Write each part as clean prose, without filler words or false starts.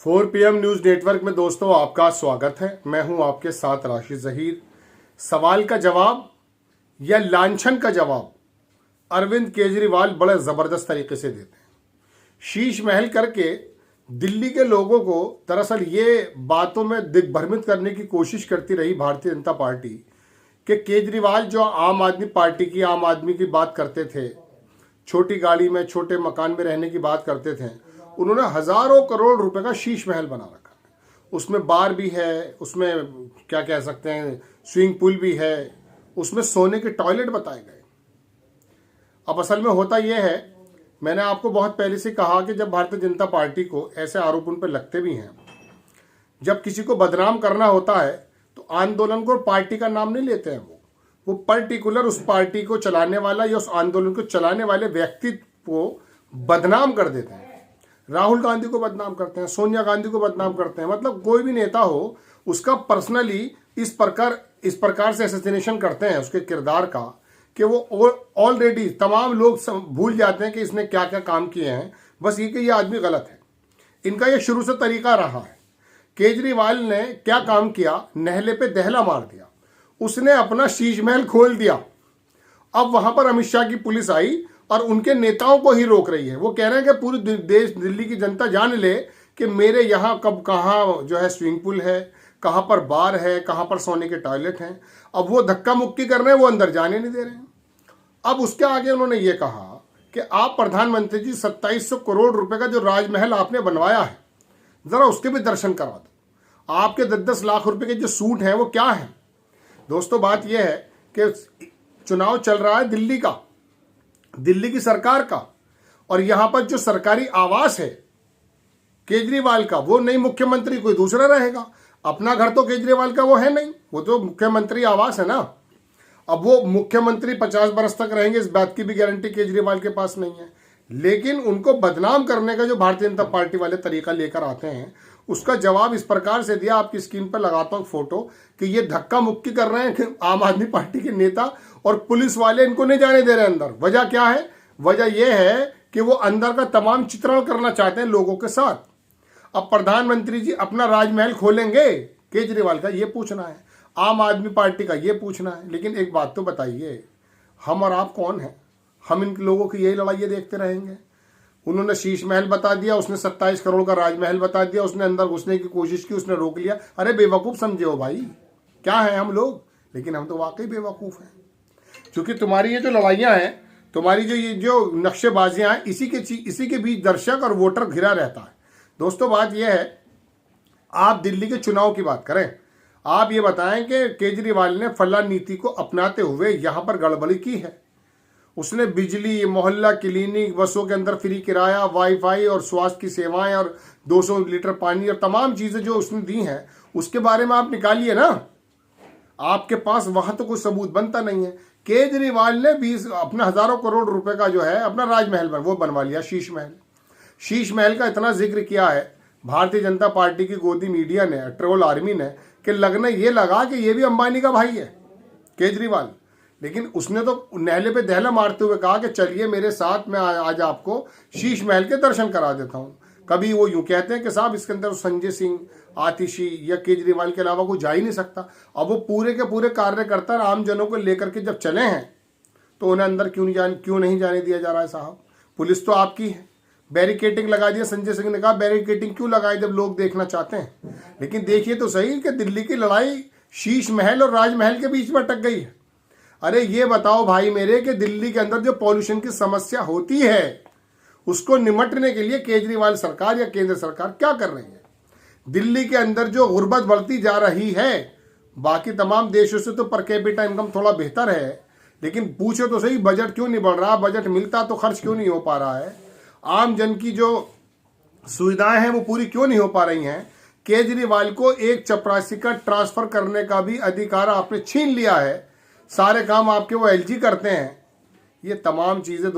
4 PM news network में दोस्तों आपका स्वागत है। मैं हूं आपके साथ राशिद जहीर। सवाल का जवाब या लांछन का जवाब अरविंद केजरीवाल बड़े जबरदस्त तरीके से देते हैं। शीश महल करके दिल्ली के लोगों को दरअसल ये बातों में दिग्भ्रमित करने की कोशिश करती रही भारतीय जनता पार्टी कि केजरीवाल जो आम आदमी पार्टी की आम आदमी की बात करते थे, छोटी गाड़ी में छोटे मकान में रहने की बात करते थे, उन्होंने हजारों करोड़ रुपए का शीश महल बना रखा है। उसमें बार भी है, उसमें क्या कह सकते हैं स्विमिंग पूल भी है, उसमें सोने के टॉयलेट बताए गए। अब असल में होता यह है, मैंने आपको बहुत पहले से कहा कि जब भारतीय जनता पार्टी को ऐसे आरोप उन पर लगते भी हैं, जब किसी को बदनाम करना होता है तो आंदोलन को पार्टी का नाम नहीं लेते हैं। वो पर्टिकुलर उस पार्टी को चलाने वाला या उस आंदोलन को चलाने वाले व्यक्तित्व को बदनाम कर देते हैं। राहुल गांधी को बदनाम करते हैं, सोनिया गांधी को बदनाम करते हैं। मतलब कोई भी नेता हो उसका पर्सनली इस प्रकार से असैसिनेशन करते हैं उसके किरदार का कि वो ऑलरेडी तमाम लोग भूल जाते हैं कि इसने क्या क्या काम किए हैं। बस ये कि ये आदमी गलत है। इनका ये शुरू से तरीका रहा है। केजरीवाल ने क्या काम किया? नहले पे दहला मार दिया। उसने अपना शीश महल खोल दिया। अब वहां पर अमित शाह की पुलिस आई और उनके नेताओं को ही रोक रही है। वो कह रहे हैं कि पूरी देश दिल्ली की जनता जान ले कि मेरे यहाँ कब कहाँ जो है स्विमिंग पूल है, कहाँ पर बार है, कहाँ पर सोने के टॉयलेट हैं। अब वो धक्का मुक्की कर रहे हैं, वो अंदर जाने नहीं दे रहे हैं। अब उसके आगे उन्होंने ये कहा कि आप प्रधानमंत्री जी 2700 करोड़ रुपए का जो राजमहल आपने बनवाया है, जरा उसके भी दर्शन करा दो। आपके 10-10 लाख रुपए के जो सूट हैं वो क्या है? दोस्तों बात यह है कि चुनाव चल रहा है दिल्ली का, दिल्ली की सरकार का, और यहां पर जो सरकारी आवास है केजरीवाल का, वो नहीं मुख्यमंत्री कोई दूसरा रहेगा। अपना घर तो केजरीवाल का वो है नहीं, वो तो मुख्यमंत्री आवास है ना। अब वो मुख्यमंत्री 50 बरस तक रहेंगे इस बात की भी गारंटी केजरीवाल के पास नहीं है। लेकिन उनको बदनाम करने का जो भारतीय जनता पार्टी वाले तरीका लेकर आते हैं, उसका जवाब इस प्रकार से दिया। आपकी स्क्रीन पर लगाता हूं फोटो कि ये धक्का मुक्की कर रहे हैं आम आदमी पार्टी के नेता और पुलिस वाले इनको नहीं जाने दे रहे अंदर। वजह क्या है? वजह यह है कि वो अंदर का तमाम चित्रण करना चाहते हैं लोगों के साथ। अब प्रधानमंत्री जी अपना राजमहल खोलेंगे? केजरीवाल का ये पूछना है, आम आदमी पार्टी का ये पूछना है। लेकिन एक बात तो बताइए, हम और आप कौन हैं? हम इन लोगों की यही लड़ाई देखते रहेंगे। उन्होंने शीश महल बता दिया, उसने 27 करोड़ का राजमहल बता दिया, उसने अंदर घुसने की कोशिश की, उसने रोक लिया। अरे बेवकूफ समझे हो भाई, क्या है हम लोग? लेकिन हम तो वाकई बेवकूफ हैं, क्योंकि तुम्हारी ये जो लड़ाइयां हैं, तुम्हारी ये जो नक्शेबाजियां हैं, इसी के बीच दर्शक और वोटर घिरा रहता है। दोस्तों बात यह है, आप दिल्ली के चुनाव की बात करें, आप ये बताएं कि केजरीवाल ने फला नीति को अपनाते हुए यहां पर गड़बड़ी की है। उसने बिजली, मोहल्ला क्लिनिक, बसों के अंदर फ्री किराया, वाईफाई और स्वास्थ्य की सेवाएं और 200 लीटर पानी और तमाम चीजें जो उसने दी हैं, उसके बारे में आप निकालिए ना। आपके पास वहां तो कोई सबूत बनता नहीं है। केजरीवाल ने 20 अपना हजारों करोड़ रुपए का जो है अपना राजमहल वो बनवा लिया, शीश महल। शीश महल का इतना जिक्र किया है भारतीय जनता पार्टी की गोदी मीडिया ने, ट्रोल आर्मी ने, कि लगने ये लगा कि ये भी अंबानी का भाई है केजरीवाल। लेकिन उसने तो नहले पे दहला मारते हुए कहा कि चलिए मेरे साथ, मैं आज आपको शीश महल के दर्शन करा देता हूं। कभी वो यूं कहते हैं कि साहब इसके अंदर संजय सिंह, आतिशी या केजरीवाल के अलावा कोई जा ही नहीं सकता। अब वो पूरे के पूरे कार्यकर्ता आम जनों को लेकर के जब चले हैं तो उन्हें अंदर क्यों नहीं जाने दिया जा रहा है? साहब पुलिस तो आपकी है, बैरिकेटिंग लगा दिया। संजय सिंह ने कहा बैरिकेटिंग क्यों लगाई जब लोग देखना चाहते हैं? लेकिन देखिए तो सही कि दिल्ली की लड़ाई शीश महल और राजमहल के बीच में अटक गई है। अरे ये बताओ भाई मेरे कि दिल्ली के अंदर जो पॉल्यूशन की समस्या होती है, उसको निमटने के लिए केजरीवाल सरकार या केंद्र सरकार क्या कर रही है? दिल्ली के अंदर जो गुर्बत बढ़ती जा रही है, बाकी तमाम देशों से तो पर कैपिटा इनकम थोड़ा बेहतर है, लेकिन पूछो तो सही बजट क्यों नहीं बढ़ रहा? बजट मिलता तो खर्च क्यों नहीं हो पा रहा है? आम जन की जो सुविधाएं हैं वो पूरी क्यों नहीं हो पा रही हैं? केजरीवाल को एक चपरासी का ट्रांसफर करने का भी अधिकार आपने छीन लिया है। सारे काम आपके वो एलजी करते हैं। ये तमाम चीजें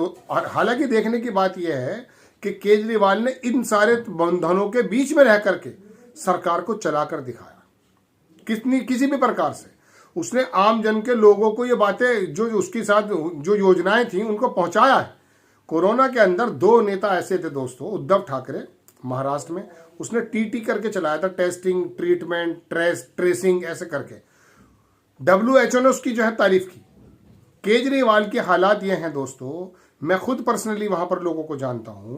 हालांकि देखने की बात यह है कि केजरीवाल ने इन सारे बंधनों के बीच में रह करके सरकार को चलाकर दिखाया। किसी भी प्रकार से उसने आम जन के लोगों को ये बातें जो उसके साथ जो योजनाएं थी उनको पहुंचाया है। कोरोना के अंदर 2 नेता ऐसे थे दोस्तों, उद्धव ठाकरे महाराष्ट्र में, उसने टीटी करके चलाया था, टेस्टिंग, ट्रीटमेंट, ट्रेसिंग ऐसे करके। WHO ने उसकी जो है तारीफ की। केजरीवाल के हालात ये हैं दोस्तों, मैं खुद पर्सनली वहां पर लोगों को जानता हूं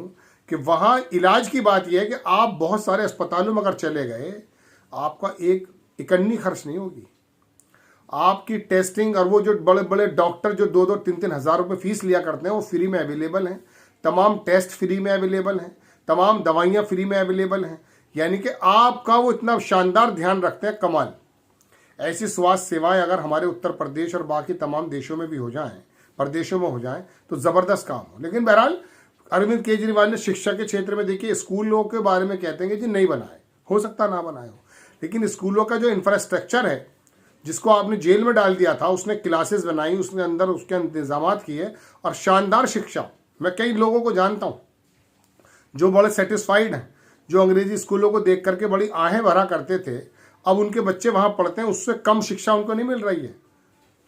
कि वहां इलाज की बात यह है कि आप बहुत सारे अस्पतालों में अगर चले गए, आपका एक इकन्नी खर्च नहीं होगी। आपकी टेस्टिंग और वो जो बड़े बड़े डॉक्टर जो 2-2, 3-3 हज़ार रुपये फीस लिया करते हैं, वो फ्री में अवेलेबल हैं। तमाम टेस्ट फ्री में अवेलेबल हैं, तमाम दवाइयाँ फ्री में अवेलेबल हैं। यानी कि आपका वो इतना शानदार ध्यान रखते हैं, कमाल। ऐसी स्वास्थ्य सेवाएं अगर हमारे उत्तर प्रदेश और बाकी तमाम देशों में भी हो जाएं, प्रदेशों में हो जाएं, तो ज़बरदस्त काम हो। लेकिन बहरहाल अरविंद केजरीवाल ने शिक्षा के क्षेत्र में, देखिए स्कूलों के बारे में कहते हैं कि जी नहीं बनाए, हो सकता ना बनाए हो, लेकिन स्कूलों का जो इंफ्रास्ट्रक्चर है, जिसको आपने जेल में डाल दिया था, उसने क्लासेस बनाई, उसने अंदर उसके इंतजाम किए और शानदार शिक्षा। मैं कई लोगों को जानता हूँ जो बड़े सेटिस्फाइड हैं, जो अंग्रेजी स्कूलों को देख करके बड़ी आहें भरा करते थे, अब उनके बच्चे वहाँ पढ़ते हैं, उससे कम शिक्षा उनको नहीं मिल रही है,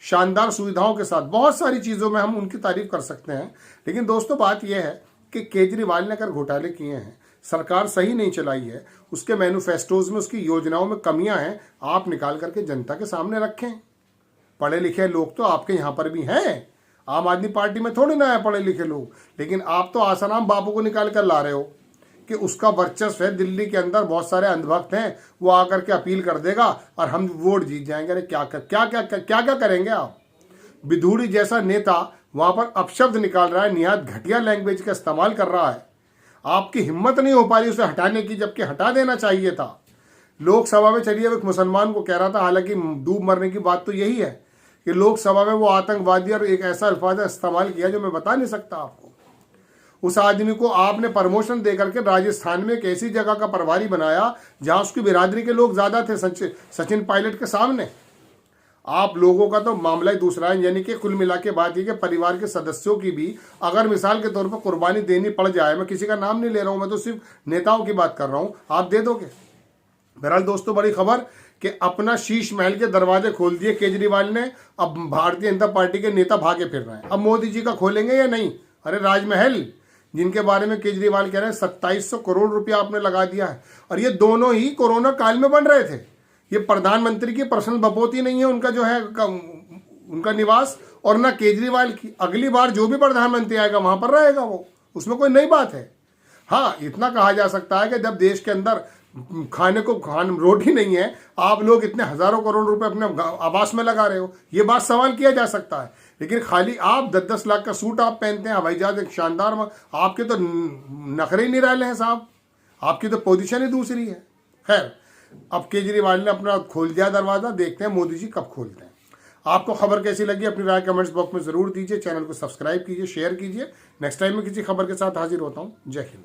शानदार सुविधाओं के साथ। बहुत सारी चीज़ों में हम उनकी तारीफ कर सकते हैं। लेकिन दोस्तों बात यह है कि केजरीवाल ने अगर घोटाले किए हैं, सरकार सही नहीं चलाई है, उसके मैनिफेस्टोज में, उसकी योजनाओं में कमियां हैं, आप निकाल करके जनता के सामने रखें। पढ़े लिखे लोग तो आपके यहाँ पर भी हैं, आम आदमी पार्टी में थोड़े ना है पढ़े लिखे लोग, लेकिन आप तो आसाराम बापू को निकाल कर ला रहे हो कि उसका वर्चस्व है, दिल्ली के अंदर बहुत सारे अंधभक्त हैं, वो आकर के अपील कर देगा और हम वोट जीत जाएंगे। अरे क्या क्या करेंगे आप? विधूड़ी जैसा नेता वहां पर अपशब्द निकाल रहा है, निहायत घटिया लैंग्वेज का इस्तेमाल कर रहा है, आपकी हिम्मत नहीं हो पा रही उसे हटाने की, जबकि हटा देना चाहिए था। लोकसभा में चलिए, एक मुसलमान को कह रहा था, हालांकि डूब मरने की बात तो यही है कि लोकसभा में वो आतंकवादी और एक ऐसा अल्फाज इस्तेमाल किया जो मैं बता नहीं सकता आपको। उस आदमी को आपने प्रमोशन देकर के राजस्थान में एक ऐसी जगह का प्रभारी बनाया जहां उसकी बिरादरी के लोग ज्यादा थे, सचिन पायलट के सामने। आप लोगों का तो मामला ही दूसरा है। यानी कि कुल मिला के बात ये कि परिवार के सदस्यों की भी अगर मिसाल के तौर पर कुर्बानी देनी पड़ जाए, मैं किसी का नाम नहीं ले रहा हूं, मैं तो सिर्फ नेताओं की बात कर रहा हूं, आप दे दोगे? बहरहाल दोस्तों, बड़ी खबर कि अपना शीश महल के दरवाजे खोल दिए केजरीवाल ने। अब भारतीय जनता पार्टी के नेता भागे फिर रहे हैं। अब मोदी जी का खोलेंगे या नहीं? अरे राजमहल, जिनके बारे में केजरीवाल कह रहे हैं 2700 करोड़ रुपया आपने लगा दिया है, और ये दोनों ही कोरोना काल में बन रहे थे। ये प्रधानमंत्री की पर्सनल बपोती नहीं है उनका जो है उनका निवास, और ना केजरीवाल की। अगली बार जो भी प्रधानमंत्री आएगा वहां पर रहेगा वो, उसमें कोई नई बात है। हाँ, इतना कहा जा सकता है कि जब देश के अंदर खाने रोटी नहीं है, आप लोग इतने हजारों करोड़ रुपए अपने आवास में लगा रहे हो, ये बात सवाल किया जा सकता है। लेकिन खाली आप 10-10 लाख का सूट आप पहनते हैं, हवाई जहाज एक शानदार, आपके तो नखरे ही निराले हैं साहब, आपकी तो पोजीशन ही दूसरी है। खैर, अब केजरीवाल ने अपना खोल दिया दरवाजा, देखते हैं मोदी जी कब खोलते हैं। आपको खबर कैसी लगी अपनी राय कमेंट्स बॉक्स में जरूर दीजिए। चैनल को सब्सक्राइब कीजिए, शेयर कीजिए। नेक्स्ट टाइम में किसी खबर के साथ हाजिर होता हूं। जय हिंद।